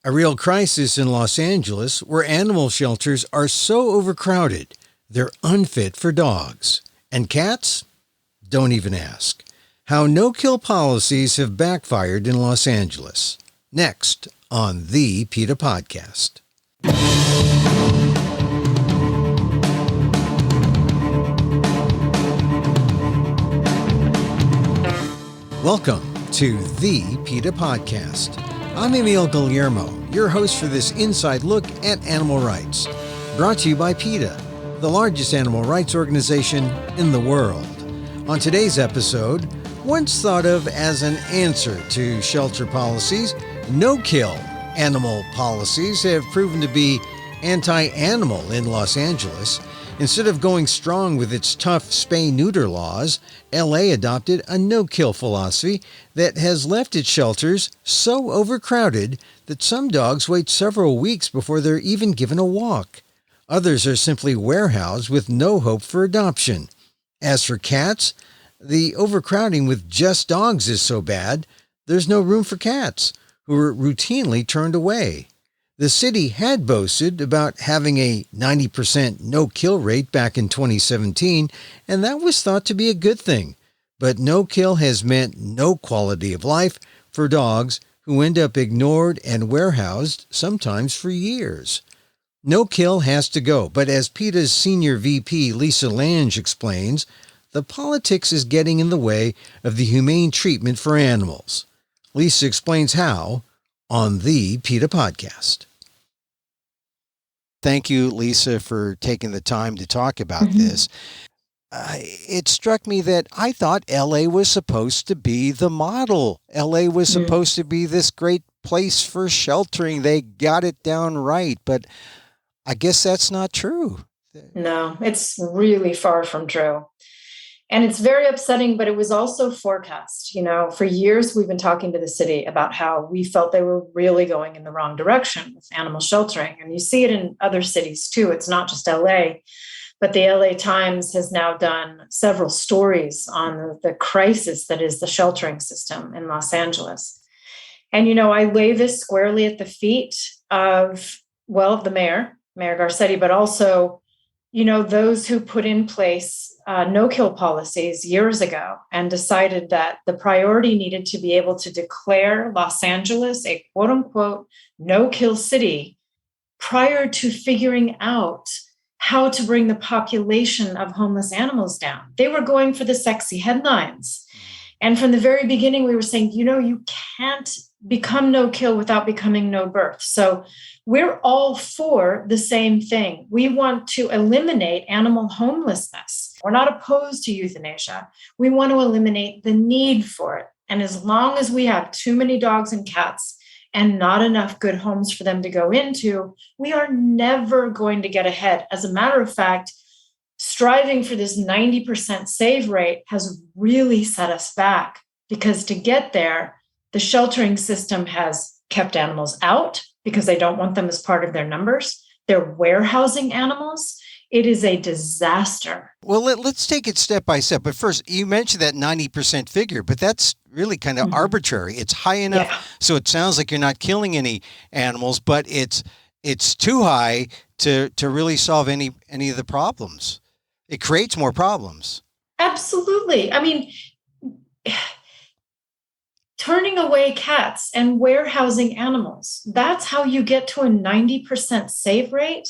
A real crisis in Los Angeles where animal shelters are so overcrowded, they're unfit for dogs. And cats? Don't even ask. How no-kill policies have backfired in Los Angeles. Next on the PETA Podcast. Welcome to the PETA Podcast. I'm Emil Guillermo, your host for this inside look at animal rights. Brought to you by PETA, the largest animal rights organization in the world. On today's episode, once thought of as an answer to shelter policies, no-kill animal policies have proven to be anti-animal in Los Angeles. Instead of going strong with its tough spay-neuter laws, LA adopted a no-kill philosophy that has left its shelters so overcrowded that some dogs wait several weeks before they're even given a walk. Others are simply warehoused with no hope for adoption. As for cats, the overcrowding with just dogs is so bad, there's no room for cats, who are routinely turned away. The city had boasted about having a 90% no-kill rate back in 2017, and that was thought to be a good thing. But no-kill has meant no quality of life for dogs who end up ignored and warehoused, sometimes for years. No-kill has to go, but as PETA's Senior VP Lisa Lange explains, the politics is getting in the way of the humane treatment for animals. Lisa explains how on the PETA Podcast. Thank you, Lisa, for taking the time to talk about this. It struck me that I thought LA was supposed to be the model. LA was supposed to be this great place for sheltering. They got it down right, but I guess that's not true. No, it's really far from true. And it's very upsetting, but it was also forecast. You know, for years, we've been talking to the city about how we felt they were really going in the wrong direction with animal sheltering. And you see it in other cities too. It's not just LA, but the LA Times has now done several stories on the crisis that is the sheltering system in Los Angeles. And, you know, I lay this squarely at the feet of, the mayor, Mayor Garcetti, but also, you know, those who put in place no-kill policies years ago and decided that the priority needed to be able to declare Los Angeles a quote-unquote no-kill city prior to figuring out how to bring the population of homeless animals down. They were going for the sexy headlines. And from the very beginning, we were saying, you know, you can't become no-kill without becoming no-birth. So we're all for the same thing. We want to eliminate animal homelessness. We're not opposed to euthanasia. We want to eliminate the need for it. And as long as we have too many dogs and cats and not enough good homes for them to go into, we are never going to get ahead. As a matter of fact, striving for this 90% save rate has really set us back, because to get there, the sheltering system has kept animals out because they don't want them as part of their numbers. They're warehousing animals. It is a disaster. Well, let's take it step by step. But first, you mentioned that 90% figure, but that's really kind of arbitrary. It's high enough, so it sounds like you're not killing any animals, but it's too high to really solve any of the problems. It creates more problems. Absolutely. I mean, turning away cats and warehousing animals, that's how you get to a 90% save rate.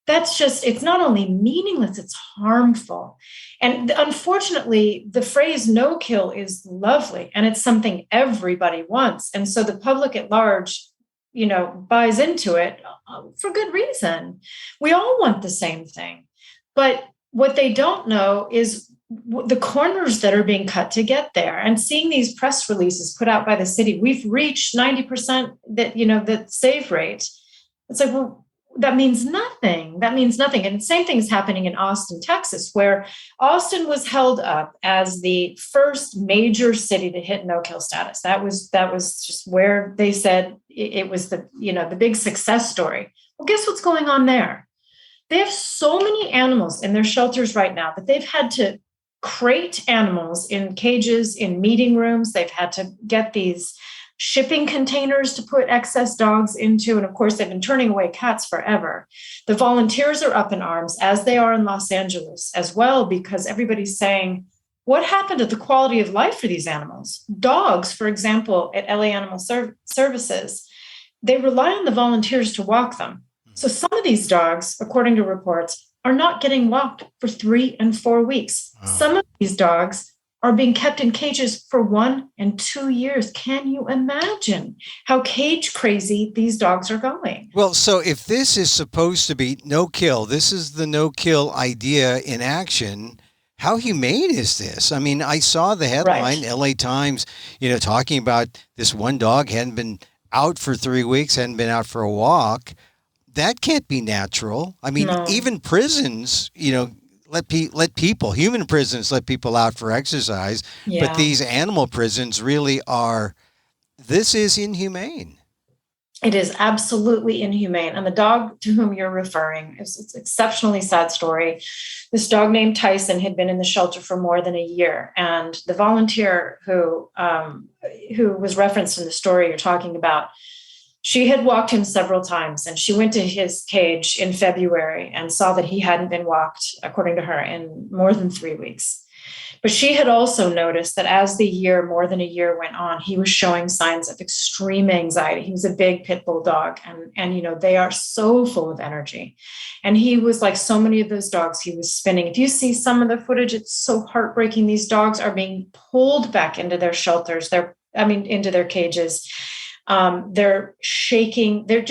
That's just, it's not only meaningless, it's harmful. And unfortunately, the phrase no kill is lovely, and it's something everybody wants. And so the public at large, you know, buys into it for good reason. We all want the same thing. But what they don't know is the corners that are being cut to get there. And seeing these press releases put out by the city, we've reached 90% the save rate. It's like, well, that means nothing. That means nothing. And the same thing is happening in Austin, Texas, where Austin was held up as the first major city to hit no-kill status. That was just where they said it was the big success story. Well, guess what's going on there? They have so many animals in their shelters right now that they've had to crate animals in cages, in meeting rooms. They've had to get these shipping containers to put excess dogs into. And of course, they've been turning away cats forever. The volunteers are up in arms, as they are in Los Angeles as well, because everybody's saying, what happened to the quality of life for these animals? Dogs, for example, at LA Animal Services, they rely on the volunteers to walk them. So some of these dogs, according to reports, are not getting walked for 3 and 4 weeks. Oh. Some of these dogs are being kept in cages for 1 and 2 years. Can you imagine how cage crazy these dogs are going? Well, so if this is supposed to be no kill, this is the no kill idea in action. How humane is this? I mean, I saw the headline, right. LA Times, talking about this one dog hadn't been out for 3 weeks, hadn't been out for a walk. That can't be natural. I mean, no. Even prisons, let people, human prisons let people out for exercise, yeah. But these animal prisons really are, this is inhumane. It is absolutely inhumane. And the dog to whom you're referring, it's an exceptionally sad story. This dog named Tyson had been in the shelter for more than a year. And the volunteer who was referenced in the story you're talking about, she had walked him several times, and she went to his cage in February and saw that he hadn't been walked, according to her, in more than 3 weeks. But she had also noticed that as more than a year went on, he was showing signs of extreme anxiety. He was a big pit bull dog, and they are so full of energy. And he was like so many of those dogs, he was spinning. If you see some of the footage, it's so heartbreaking. These dogs are being pulled back into their shelters, into their cages. They're shaking. Their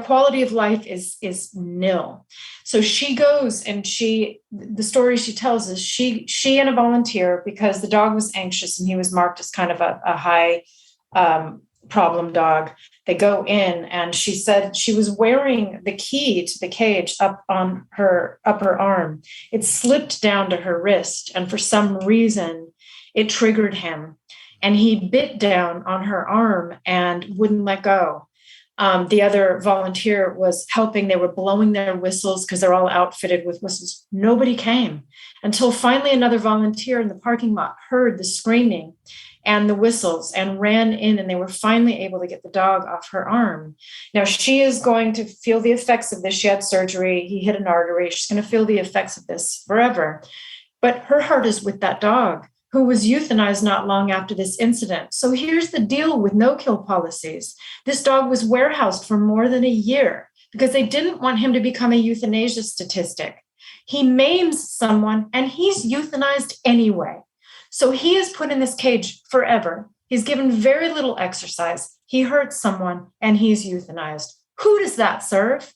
quality of life is nil. So she goes and the story she tells is she and a volunteer, because the dog was anxious and he was marked as kind of a high problem dog. They go in, and she said she was wearing the key to the cage up on her upper arm. It slipped down to her wrist, and for some reason it triggered him. And he bit down on her arm and wouldn't let go. The other volunteer was helping. They were blowing their whistles because they're all outfitted with whistles. Nobody came until finally another volunteer in the parking lot heard the screaming and the whistles and ran in, and they were finally able to get the dog off her arm. Now she is going to feel the effects of this. She had surgery. He hit an artery. She's going to feel the effects of this forever. But her heart is with that dog, who was euthanized not long after this incident. So here's the deal with no-kill policies. This dog was warehoused for more than a year because they didn't want him to become a euthanasia statistic. He maims someone, and he's euthanized anyway. So he is put in this cage forever. He's given very little exercise. He hurts someone, and he's euthanized. Who does that serve?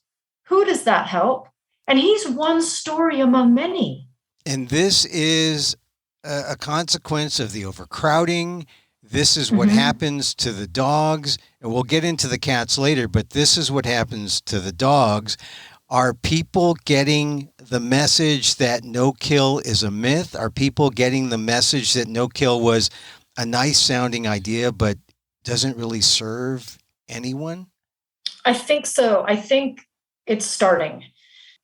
Who does that help? And he's one story among many. And this is a consequence of the overcrowding. This is what happens to the dogs, and we'll get into the cats later, but this is what happens to the dogs. Are people getting the message that no kill is a myth? Are people getting the message that no kill was a nice sounding idea, but doesn't really serve anyone? I think so. I think it's starting.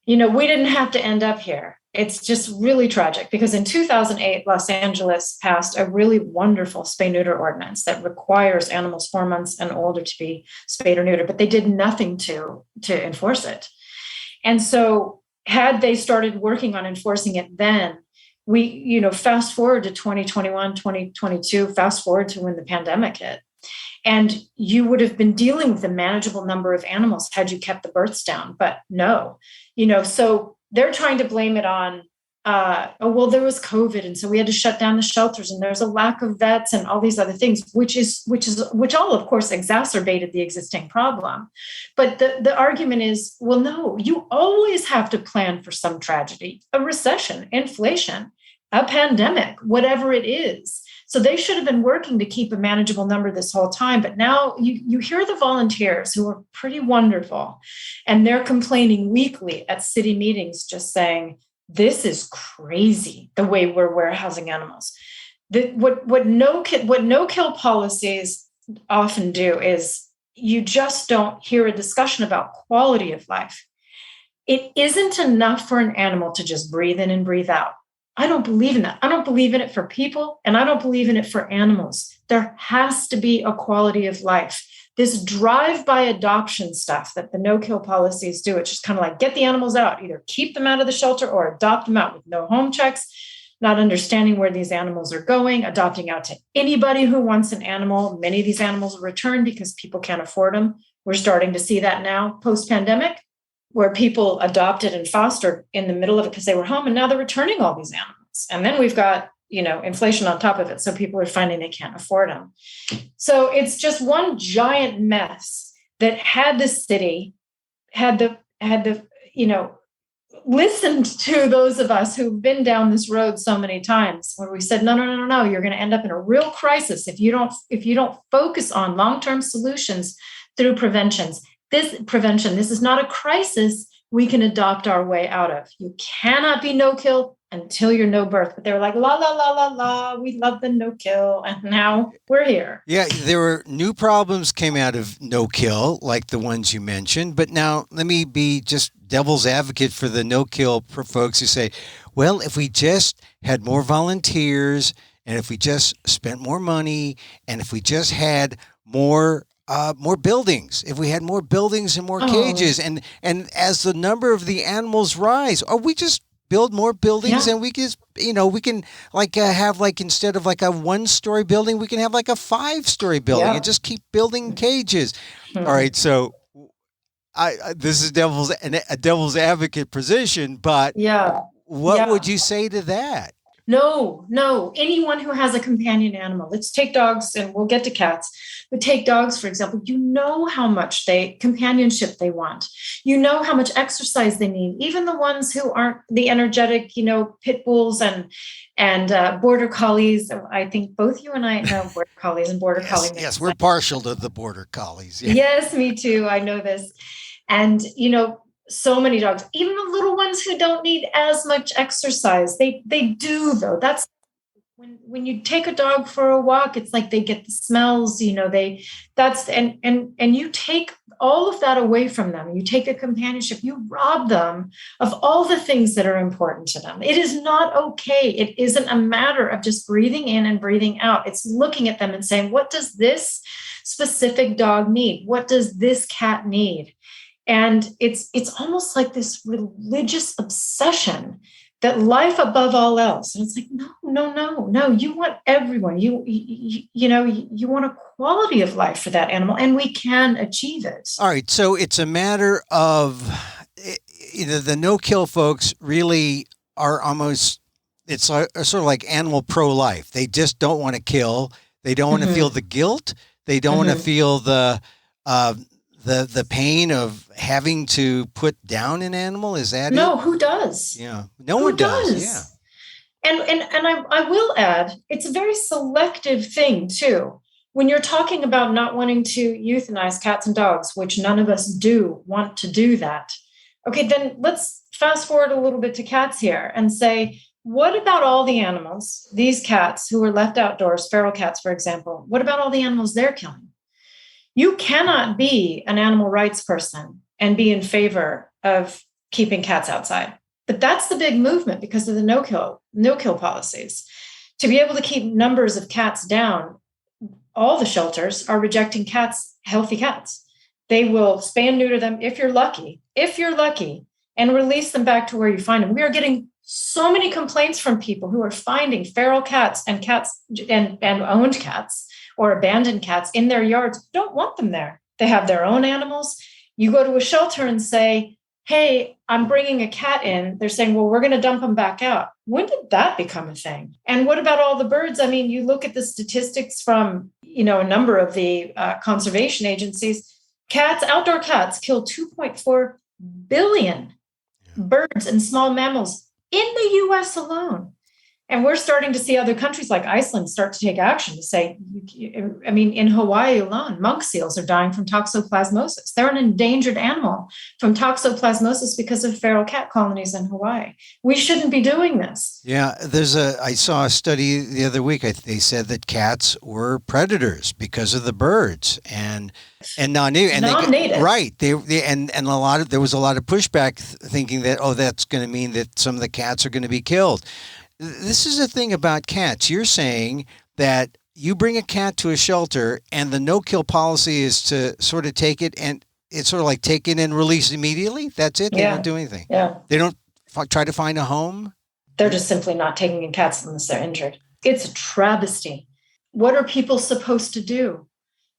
We didn't have to end up here. It's just really tragic because in 2008, Los Angeles passed a really wonderful spay-neuter ordinance that requires animals 4 months and older to be spayed or neutered, but they did nothing to enforce it. And so had they started working on enforcing it then, we, fast forward to 2021, 2022, fast forward to when the pandemic hit. And you would have been dealing with a manageable number of animals had you kept the births down, but no, so they're trying to blame it on, there was COVID. And so we had to shut down the shelters, and there's a lack of vets and all these other things, which all of course exacerbated the existing problem. But the argument is, well, no, you always have to plan for some tragedy, a recession, inflation, a pandemic, whatever it is. So they should have been working to keep a manageable number this whole time. But now you hear the volunteers, who are pretty wonderful, and they're complaining weekly at city meetings, just saying, this is crazy, the way we're warehousing animals. What no-kill policies often do is you just don't hear a discussion about quality of life. It isn't enough for an animal to just breathe in and breathe out. I don't believe in that. I don't believe in it for people, and I don't believe in it for animals. There has to be a quality of life. This drive-by adoption stuff that the no-kill policies do, it's just kind of like get the animals out, either keep them out of the shelter or adopt them out with no home checks, not understanding where these animals are going, adopting out to anybody who wants an animal. Many of these animals are returned because people can't afford them. We're starting to see that now post-pandemic, where people adopted and fostered in the middle of it because they were home, and now they're returning all these animals. And then we've got, inflation on top of it. So people are finding they can't afford them. So it's just one giant mess that had the city, listened to those of us who've been down this road so many times, where we said, no, you're going to end up in a real crisis if you don't focus on long-term solutions through prevention. This is not a crisis we can adopt our way out of. You cannot be no-kill until you're no birth. But they were like, la, la, la, la, la, we love the no-kill. And now we're here. Yeah, there were new problems came out of no-kill, like the ones you mentioned. But now let me be just devil's advocate for the no-kill for folks who say, well, if we just had more volunteers, and if we just spent more money, and if we just had more buildings, if we had more buildings and more cages, and as the number of the animals rise, or we just build more buildings, and we can, we can have instead of a 1-story building, we can have a 5-story building and just keep building cages. All right. So this is a devil's advocate position, but what would you say to that? No. Anyone who has a companion animal, let's take dogs and we'll get to cats, but take dogs, for example, how much companionship they want. How much exercise they need. Even the ones who aren't the energetic, pit bulls and border collies. I think both you and I know border collies and border collie. Yes, we're partial to the border collies. Yeah. Yes, me too. I know this. And, so many dogs, even the little ones who don't need as much exercise, they do though. That's when you take a dog for a walk, it's like they get the smells, and you take all of that away from them. You take the companionship, you rob them of all the things that are important to them. It is not okay. It isn't a matter of just breathing in and breathing out. It's looking at them and saying, what does this specific dog need? What does this cat need? And it's almost like this religious obsession that life above all else. And it's like, no. You want everyone. You want a quality of life for that animal, and we can achieve it. All right. So it's a matter of the no-kill folks really are almost, it's sort of like animal pro-life. They just don't want to kill. They don't want to feel the guilt. They don't want to feel the pain of having to put down an animal. Is that no? Who does? Yeah, no one does. Yeah, and I will add, it's a very selective thing too. When you're talking about not wanting to euthanize cats and dogs, which none of us do want to do that. Okay, then let's fast forward a little bit to cats here and say, what about all the animals, these cats who are left outdoors, feral cats, for example? What about all the animals they're killing? You cannot be an animal rights person and be in favor of keeping cats outside. But that's the big movement because of the no-kill policies. To be able to keep numbers of cats down, all the shelters are rejecting healthy cats. They will spay and neuter them if you're lucky, and release them back to where you find them. We are getting so many complaints from people who are finding feral cats and owned cats or abandoned cats in their yards, don't want them there. They have their own animals. You go to a shelter and say, hey, I'm bringing a cat in. They're saying, well, we're going to dump them back out. When did that become a thing? And what about all the birds? I mean, you look at the statistics from, a number of the conservation agencies. Outdoor cats kill 2.4 billion birds and small mammals in the U.S. alone. And we're starting to see other countries like Iceland start to take action to say, in Hawaii alone, monk seals are dying from toxoplasmosis. They're an endangered animal from toxoplasmosis because of feral cat colonies in Hawaii. We shouldn't be doing this. Yeah, I saw a study the other week. They said that cats were predators because of the birds and non-native. Right. There was a lot of pushback thinking that, that's going to mean that some of the cats are going to be killed. This is the thing about cats. You're saying that you bring a cat to a shelter and the no-kill policy is to sort of take it and it's sort of like take it and release immediately. That's it. They don't do anything. Yeah. They don't try to find a home. They're just simply not taking in cats unless they're injured. It's a travesty. What are people supposed to do?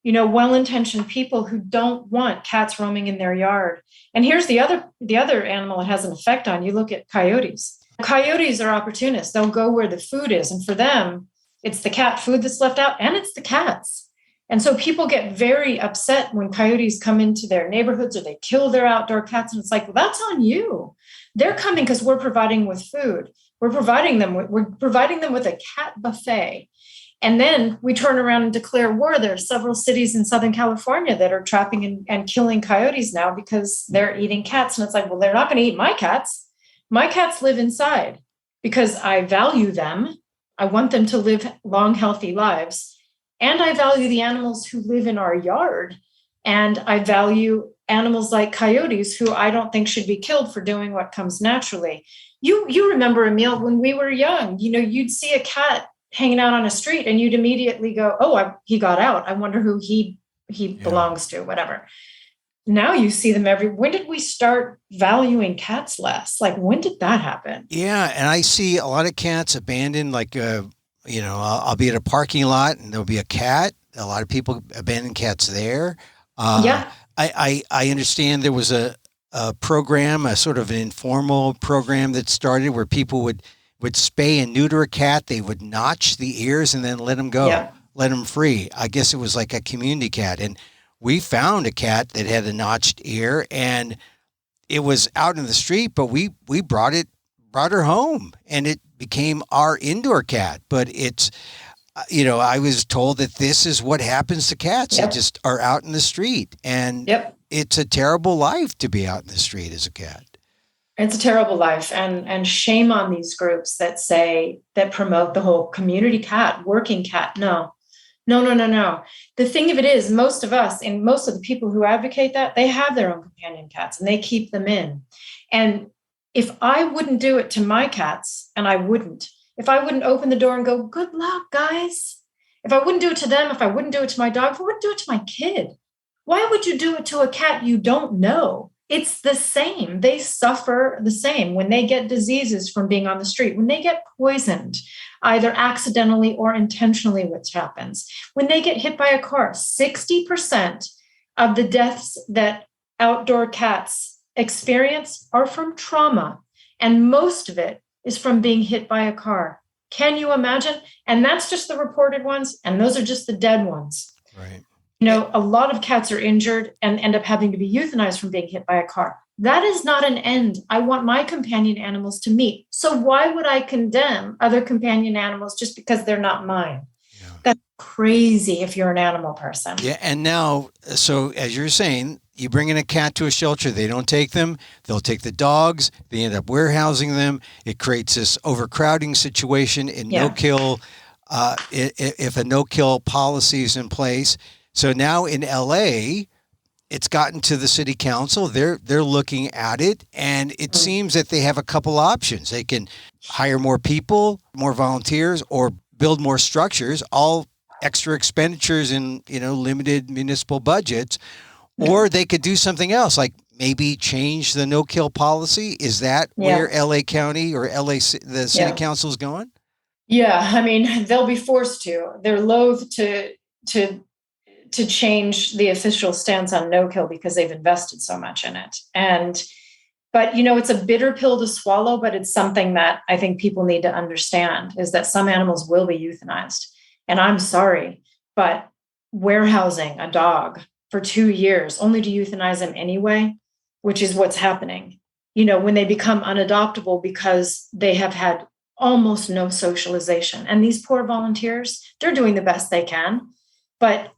Well-intentioned people who don't want cats roaming in their yard. And here's the other animal it has an effect on. You look at coyotes. Coyotes are opportunists. They'll go where the food is. And for them, it's the cat food that's left out and it's the cats. And so people get very upset when coyotes come into their neighborhoods or they kill their outdoor cats. And it's like, well, that's on you. They're coming because we're providing with food. We're providing them with a cat buffet. And then we turn around and declare war. There are several cities in Southern California that are trapping and killing coyotes now because they're eating cats. And it's like, well, they're not going to eat my cats. My cats live inside because I value them. I want them to live long, healthy lives. And I value the animals who live in our yard. And I value animals like coyotes who I don't think should be killed for doing what comes naturally. You remember, Emil, when we were young, you'd see a cat hanging out on a street and you'd immediately go, oh, he got out. I wonder who he belongs to, whatever. Now you see them when did we start valuing cats less? Like, when did that happen? Yeah. And I see a lot of cats abandoned, like, I'll be at a parking lot and there'll be a cat. A lot of people abandon cats there. I understand there was a program, a sort of an informal program that started where people would spay and neuter a cat. They would notch the ears and then let them go, let them free. I guess it was like a community cat. And we found a cat that had a notched ear and it was out in the street, but we brought her home and it became our indoor cat. But it's, I was told that this is what happens to cats. They just are out in the street and it's a terrible life to be out in the street as a cat. It's a terrible life, and shame on these groups that promote the whole community cat, working cat. No. The thing of it is, most of us and most of the people who advocate that, they have their own companion cats and they keep them in. And if I wouldn't do it to my cats, and if I wouldn't open the door and go, good luck, guys. If I wouldn't do it to them, if I wouldn't do it to my dog, if I wouldn't do it to my kid, why would you do it to a cat you don't know? It's the same. They suffer the same when they get diseases from being on the street, when they get poisoned, either accidentally or intentionally, which happens. When they get hit by a car, 60% of the deaths that outdoor cats experience are from trauma. And most of it is from being hit by a car. Can you imagine? And that's just the reported ones. And those are just the dead ones. Right. A lot of cats are injured and end up having to be euthanized from being hit by a car. That is not an end I want my companion animals to meet. So why would I condemn other companion animals just because they're not mine? Yeah. That's crazy if you're an animal person. Yeah. And now, so as you're saying, you bring in a cat to a shelter, they don't take them. They'll take the dogs. They end up warehousing them. It creates this overcrowding situation in no-kill. If a no-kill policy is in place. So now in LA, it's gotten to the city council. They're looking at it, and it seems that they have a couple options. They can hire more people, more volunteers, or build more structures, all extra expenditures in limited municipal budgets, or they could do something else, like maybe change the no-kill policy. Is that where LA County or the city council is going? Yeah, I mean, they'll be forced to. They're loath to change the official stance on no-kill because they've invested so much in it. But it's a bitter pill to swallow, but it's something that I think people need to understand, is that some animals will be euthanized. And I'm sorry, but warehousing a dog for 2 years only to euthanize them anyway, which is what's happening, when they become unadoptable because they have had almost no socialization. And these poor volunteers, they're doing the best they can, but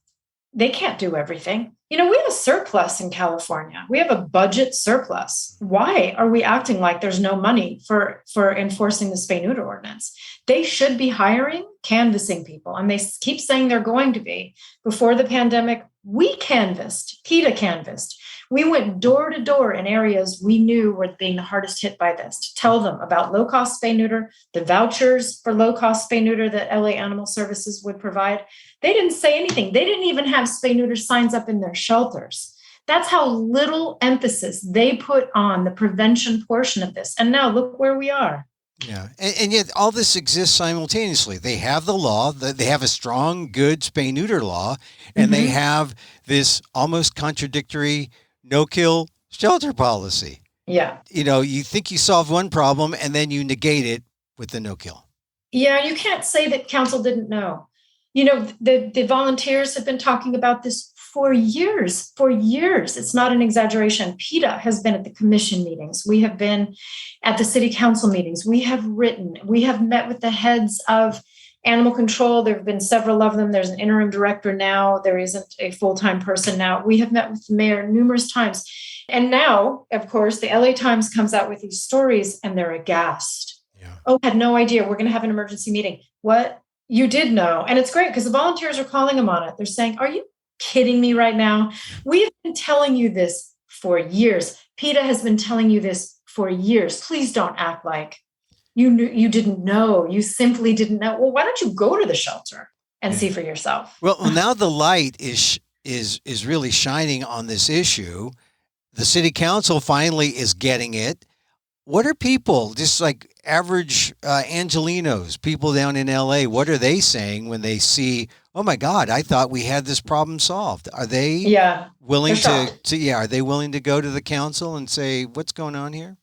they can't do everything. We have a surplus in California. We have a budget surplus. Why are we acting like there's no money for enforcing the spay-neuter ordinance? They should be hiring canvassing people, and they keep saying they're going to be. Before the pandemic, We canvassed, PETA canvassed. We went door to door in areas we knew were being the hardest hit by this to tell them about low-cost spay-neuter, the vouchers for low-cost spay-neuter that LA Animal Services would provide. They didn't say anything. They didn't even have spay-neuter signs up in their shelters. That's how little emphasis they put on the prevention portion of this. And now look where we are. Yeah. And yet all this exists simultaneously. They have the law, they have a strong, good spay-neuter law, and they have this almost contradictory no-kill shelter policy. Yeah. You think you solve one problem and then you negate it with the no-kill. Yeah, you can't say that council didn't know. The volunteers have been talking about this for years. It's not an exaggeration. PETA has been at the commission meetings. We have been at the city council meetings. We have written. We have met with the heads of animal control. There have been several of them. There's an interim director now. There isn't a full-time person now. We have met with the mayor numerous times. And now, of course, the LA Times comes out with these stories and they're aghast. Yeah. Oh, had no idea. We're going to have an emergency meeting. What? You did know. And it's great because the volunteers are calling them on it. They're saying, are you kidding me right now? We have been telling you this for years. PETA has been telling you this for years. Please don't act like you didn't know. You simply didn't know. Well, why don't you go to the shelter and see for yourself? Well, now the light is really shining on this issue. The city council finally is getting it. What are people, just like average Angelinos, people down in LA, what are they saying when they see, oh my God, I thought we had this problem solved? Are they willing are they willing to go to the council and say, what's going on here?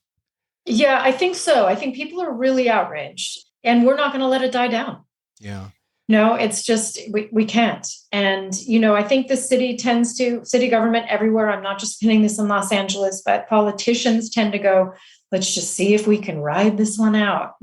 Yeah, I think so. I think people are really outraged and we're not going to let it die down. Yeah. No, it's just, we can't. And, I think the city government everywhere, I'm not just pinning this in Los Angeles, but politicians tend to go, let's just see if we can ride this one out,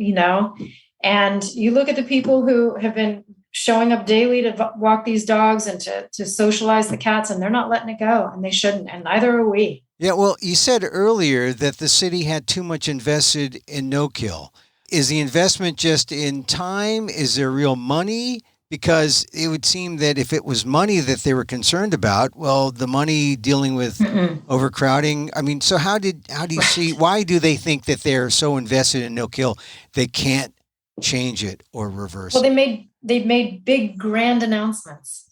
And you look at the people who have been showing up daily to walk these dogs and to socialize the cats, and they're not letting it go, and they shouldn't, and neither are we. Yeah, well, you said earlier that the city had too much invested in no-kill. Is the investment just in time? Is there real money? Because it would seem that if it was money that they were concerned about, well, the money dealing with overcrowding. I mean, so how do you see, why do they think that they're so invested in no-kill they can't change it or reverse it? Well, they've made big, grand announcements.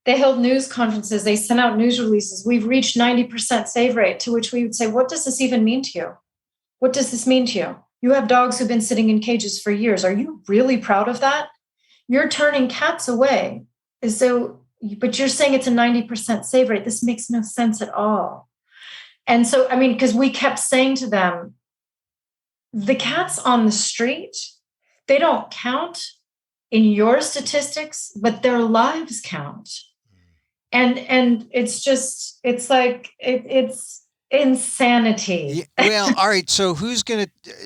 They held news conferences. They sent out news releases. We've reached 90% save rate, to which we would say, what does this even mean to you? What does this mean to you? You have dogs who've been sitting in cages for years. Are you really proud of that? You're turning cats away. But you're saying it's a 90% save rate. This makes no sense at all. And so, because we kept saying to them, the cats on the street, they don't count in your statistics, but their lives count. And it's insanity. Well, all right. So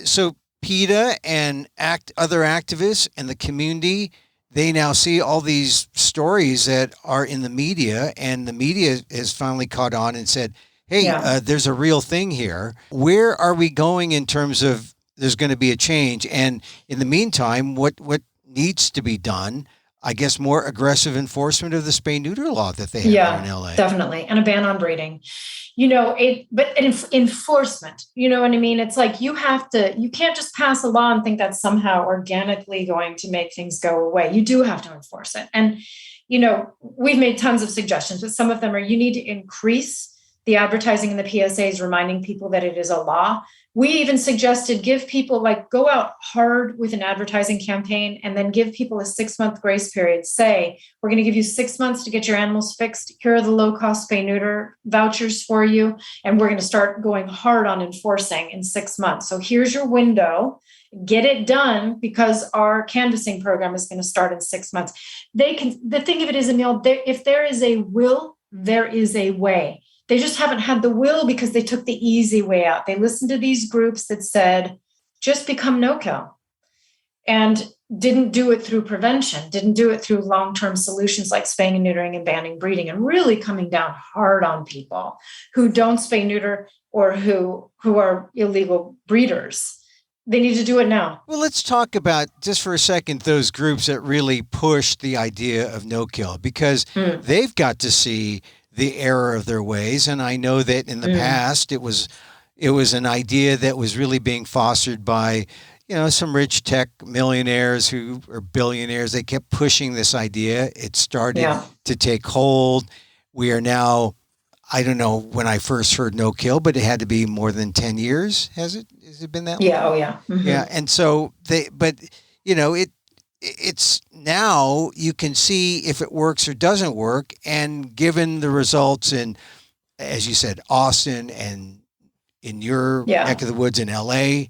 so PETA and other activists and the community, they now see all these stories that are in the media, and the media has finally caught on and said, hey, there's a real thing here. Where are we going in terms of there's going to be a change? And in the meantime, what needs to be done? I guess more aggressive enforcement of the spay-neuter law that they have in LA. Definitely. And a ban on breeding. Enforcement, you know what I mean? It's like you can't just pass a law and think that's somehow organically going to make things go away. You do have to enforce it. And, we've made tons of suggestions, but some of them are you need to increase the advertising in the PSAs, reminding people that it is a law. We even suggested give people go out hard with an advertising campaign and then give people a 6-month grace period. Say, we're going to give you 6 months to get your animals fixed. Here are the low-cost spay-neuter vouchers for you. And we're going to start going hard on enforcing in 6 months. So here's your window. Get it done because our canvassing program is going to start in 6 months. The thing of it is, Emil, if there is a will, there is a way. They just haven't had the will because they took the easy way out. They listened to these groups that said, just become no-kill, and didn't do it through prevention, didn't do it through long-term solutions like spaying and neutering and banning breeding, and really coming down hard on people who don't spay neuter or who are illegal breeders. They need to do it now. Well, let's talk about, just for a second, those groups that really push the idea of no-kill, because they've got to see the error of their ways. And I know that in the past, it was an idea that was really being fostered by, some rich tech millionaires who are billionaires. They kept pushing this idea. It started to take hold. We are now, I don't know when I first heard no kill, but it had to be more than 10 years. Has it been that long? Yeah. Oh yeah. Mm-hmm. Yeah. And so it's now you can see if it works or doesn't work. And given the results in, as you said, Austin and in your neck of the woods in LA,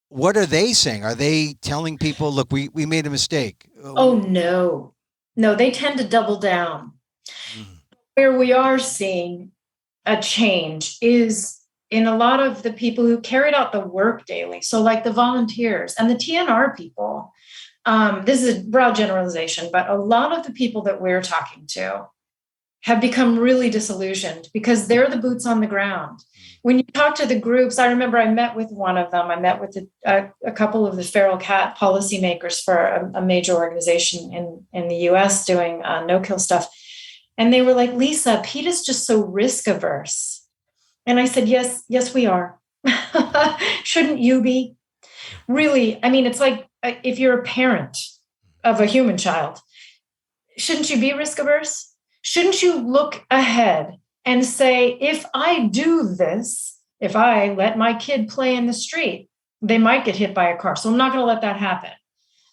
what are they saying? Are they telling people, look, we made a mistake? Oh, no, they tend to double down. Where we are seeing a change is in a lot of the people who carried out the work daily. So like the volunteers and the TNR people, this is a broad generalization, but a lot of the people that we're talking to have become really disillusioned because they're the boots on the ground. When you talk to the groups, I remember I met with one of them. I met with a couple of the feral cat policymakers for a major organization in the US doing no-kill stuff. And they were like, Lisa, PETA's just so risk averse. And I said, yes, we are. Shouldn't you be? Really, I mean, it's like if you're a parent of a human child, shouldn't you be risk averse? Shouldn't you look ahead and say, if I do this, if I let my kid play in the street, they might get hit by a car. So I'm not going to let that happen.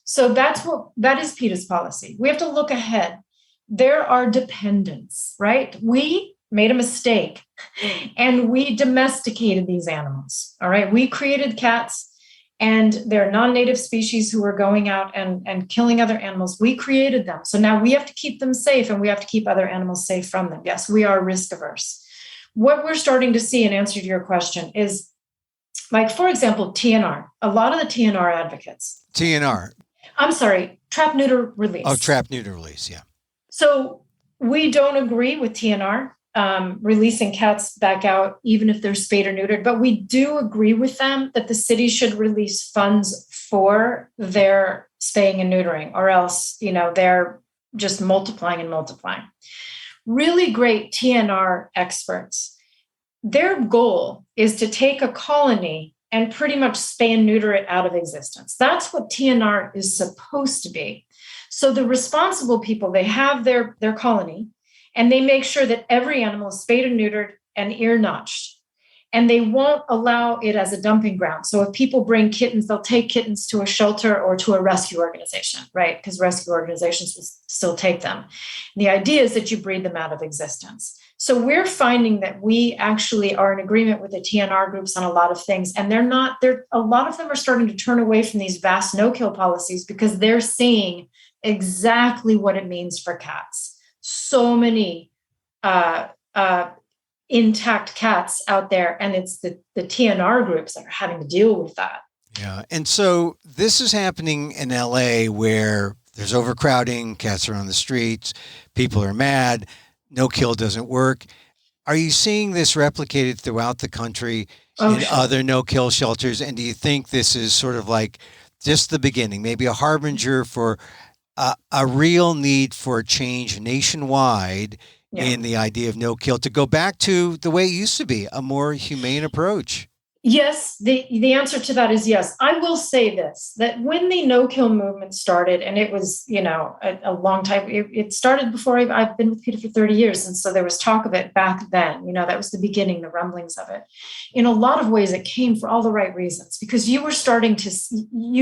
So that is PETA's policy. We have to look ahead. There are dependents, right? We made a mistake and we domesticated these animals. All right. We created cats and they're non-native species who are going out and killing other animals. We created them. So now we have to keep them safe and we have to keep other animals safe from them. Yes, we are risk averse. What we're starting to see in answer to your question is, like, for example, TNR. A lot of the TNR advocates. TNR. I'm sorry, trap, neuter, release. Oh, trap, neuter, release. Yeah. So we don't agree with TNR releasing cats back out, even if they're spayed or neutered, but we do agree with them that the city should release funds for their spaying and neutering, or else, they're just multiplying and multiplying. Really great TNR experts, their goal is to take a colony and pretty much spay and neuter it out of existence. That's what TNR is supposed to be. So the responsible people, they have their colony and they make sure that every animal is spayed and neutered and ear-notched. And they won't allow it as a dumping ground. So if people bring kittens, they'll take kittens to a shelter or to a rescue organization, right? Because rescue organizations will still take them. And the idea is that you breed them out of existence. So we're finding that we actually are in agreement with the TNR groups on a lot of things. And a lot of them are starting to turn away from these vast no-kill policies because they're seeing exactly what it means for cats. So many intact cats out there, and it's the TNR groups that are having to deal with that. Yeah, and so this is happening in LA where there's overcrowding, cats are on the streets, people are mad, no kill doesn't work. Are you seeing this replicated throughout the country in other no kill shelters? And do you think this is sort of like just the beginning, maybe a harbinger for a real need for a change nationwide in the idea of no kill, to go back to the way it used to be, a more humane approach? Yes, the answer to that is yes. I will say this, that when the no-kill movement started, and it was, a long time, it started before I've been with PETA for 30 years. And so there was talk of it back then, that was the beginning, the rumblings of it. In a lot of ways, it came for all the right reasons, because you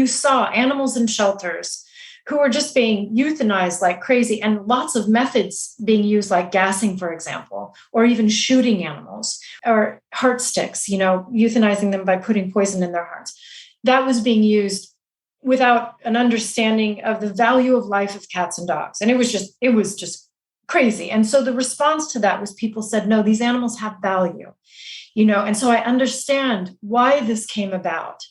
saw animals in shelters who were just being euthanized like crazy, and lots of methods being used, like gassing, for example, or even shooting animals, or heart sticks, euthanizing them by putting poison in their hearts. That was being used without an understanding of the value of life of cats and dogs. And it was just crazy. And so the response to that was people said, no, these animals have value, and so I understand why this came about.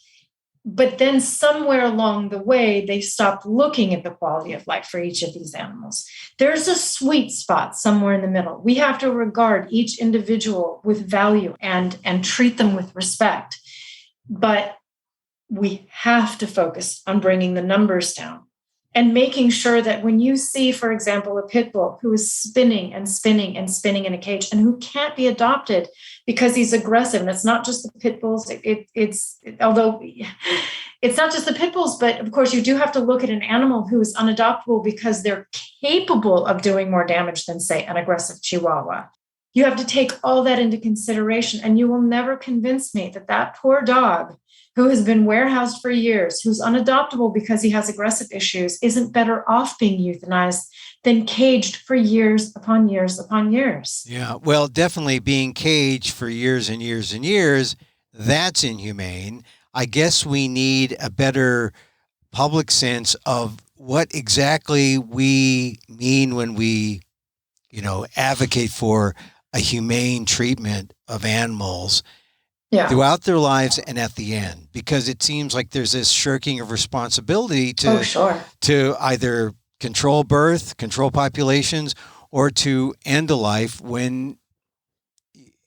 But then somewhere along the way, they stopped looking at the quality of life for each of these animals. There's a sweet spot somewhere in the middle. We have to regard each individual with value and treat them with respect. But we have to focus on bringing the numbers down and making sure that when you see, for example, a pit bull who is spinning and spinning and spinning in a cage and who can't be adopted because he's aggressive, and it's not just the pit bulls, although it's not just the pit bulls, but of course you do have to look at an animal who is unadoptable because they're capable of doing more damage than, say, an aggressive Chihuahua. You have to take all that into consideration, and you will never convince me that that poor dog who has been warehoused for years, who's unadoptable because he has aggressive issues, isn't better off being euthanized than caged for years upon years upon years. Yeah, well, definitely being caged for years and years and years, that's inhumane. I guess we need a better public sense of what exactly we mean when we, advocate for a humane treatment of animals. Yeah. Throughout their lives and at the end, because it seems like there's this shirking of responsibility to either control birth, control populations, or to end a life when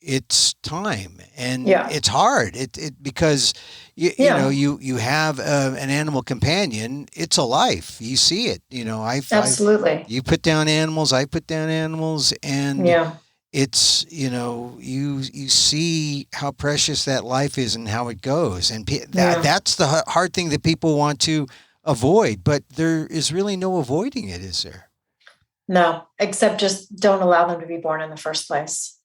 it's time. And it's hard. Because you have an animal companion. It's a life. You see it. Absolutely. You put down animals. I put down animals, and it's, you see how precious that life is and how it goes. And that's the hard thing that people want to avoid, but there is really no avoiding it, is there? No, except just don't allow them to be born in the first place.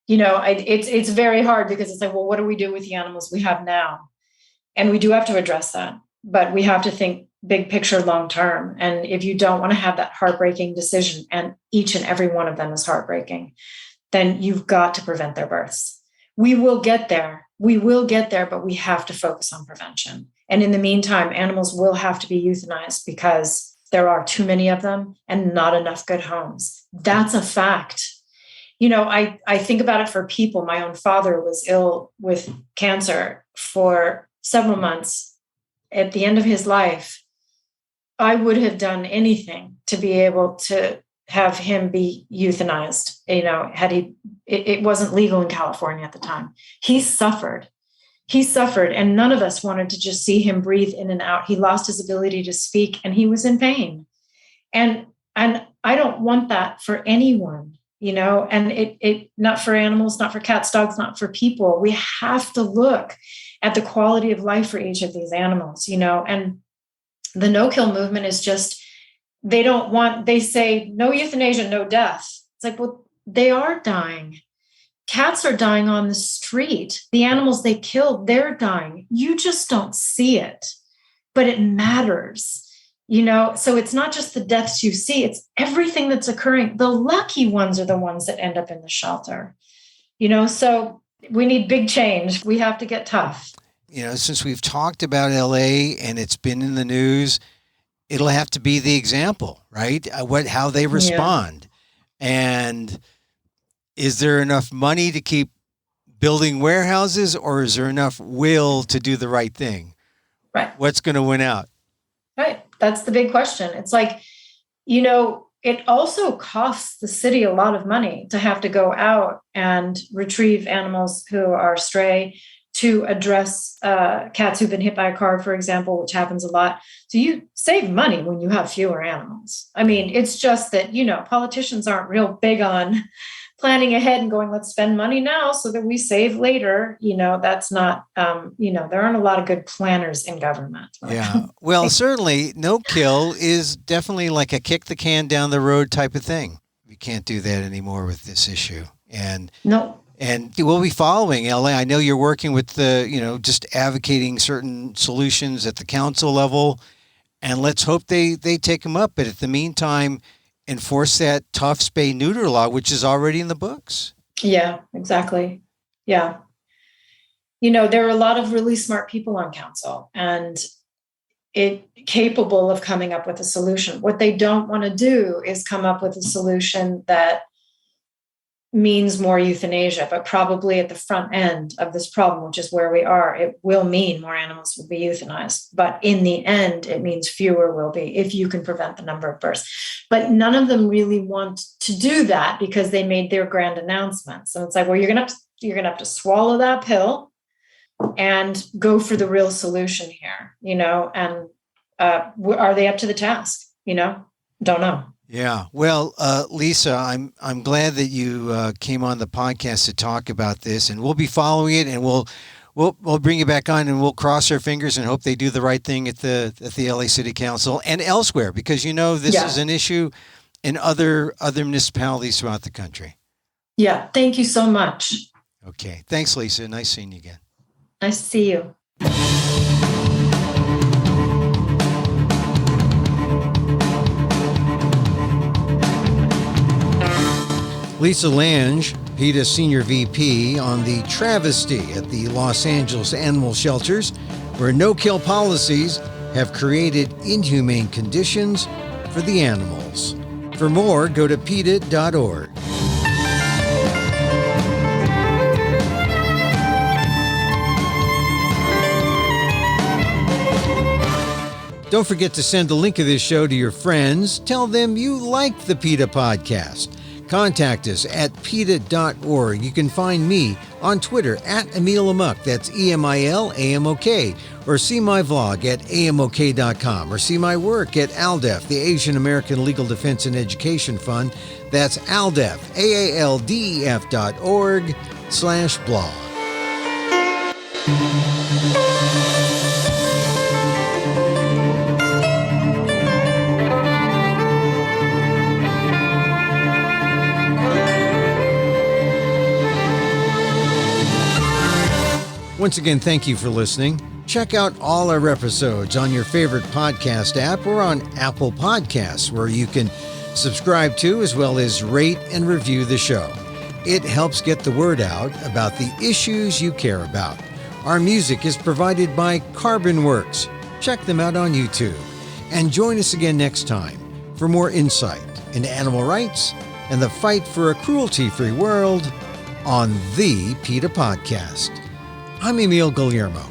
It's very hard because it's like, well, what do we do with the animals we have now? And we do have to address that, but we have to think big picture, long term. And if you don't want to have that heartbreaking decision, and each and every one of them is heartbreaking, then you've got to prevent their births. We will get there, but we have to focus on prevention. And in the meantime, animals will have to be euthanized because there are too many of them and not enough good homes. That's a fact. I think about it for people. My own father was ill with cancer for several months. At the end of his life, I would have done anything to be able to have him be euthanized. It wasn't legal in California at the time. He suffered, and none of us wanted to just see him breathe in and out. He lost his ability to speak, and he was in pain. And I don't want that for anyone, and it not for animals, not for cats, dogs, not for people. We have to look at the quality of life for each of these animals, and the no-kill movement is just, they say no euthanasia, no death. It's like, well, they are dying. Cats are dying on the street. The animals they killed, they're dying. You just don't see it, but it matters, So it's not just the deaths you see, it's everything that's occurring. The lucky ones are the ones that end up in the shelter, So we need big change. We have to get tough. Since we've talked about LA and it's been in the news, it'll have to be the example, right? How they respond. And is there enough money to keep building warehouses, or is there enough will to do the right thing? Right. What's going to win out? Right. That's the big question. It's like, it also costs the city a lot of money to have to go out and retrieve animals who are stray, to address cats who've been hit by a car, for example, which happens a lot. So you save money when you have fewer animals. I mean, it's just that, politicians aren't real big on planning ahead and going, let's spend money now so that we save later. That's not, there aren't a lot of good planners in government. Yeah. Well, certainly no kill is definitely like a kick the can down the road type of thing. We can't do that anymore with this issue. And no. And we'll be following LA. I know you're working with just advocating certain solutions at the council level, and let's hope they take them up. But at the meantime, enforce that tough spay-neuter law, which is already in the books. Yeah, exactly. Yeah. There are a lot of really smart people on council and capable of coming up with a solution. What they don't want to do is come up with a solution that means more euthanasia, but probably at the front end of this problem, which is where we are, it will mean more animals will be euthanized. But in the end, it means fewer will be, if you can prevent the number of births. But none of them really want to do that because they made their grand announcements. And it's like, well, you're gonna have to swallow that pill, and go for the real solution here, and are they up to the task? Don't know. Yeah. Well, Lisa, I'm glad that you came on the podcast to talk about this, and we'll be following it, and we'll bring you back on, and we'll cross our fingers and hope they do the right thing at the LA City Council and elsewhere, because this is an issue in other municipalities throughout the country. Yeah. Thank you so much. Okay. Thanks, Lisa. Nice seeing you again. Nice to see you. Lisa Lange, PETA Senior VP on the Travesty at the Los Angeles Animal Shelters, where no-kill policies have created inhumane conditions for the animals. For more, go to PETA.org. Don't forget to send the link of this show to your friends. Tell them you like the PETA Podcast. Contact us at PETA.org. You can find me on Twitter at Emil Amok, that's EMILAMOK, or see my vlog at AMOK.com, or see my work at ALDEF, the Asian American Legal Defense and Education Fund. That's ALDEF, AALDEF.org/blog. Once again, thank you for listening. Check out all our episodes on your favorite podcast app or on Apple Podcasts, where you can subscribe to as well as rate and review the show. It helps get the word out about the issues you care about. Our music is provided by Carbon Works. Check them out on YouTube. And join us again next time for more insight into animal rights and the fight for a cruelty-free world on the PETA Podcast. I'm Emil Guillermo.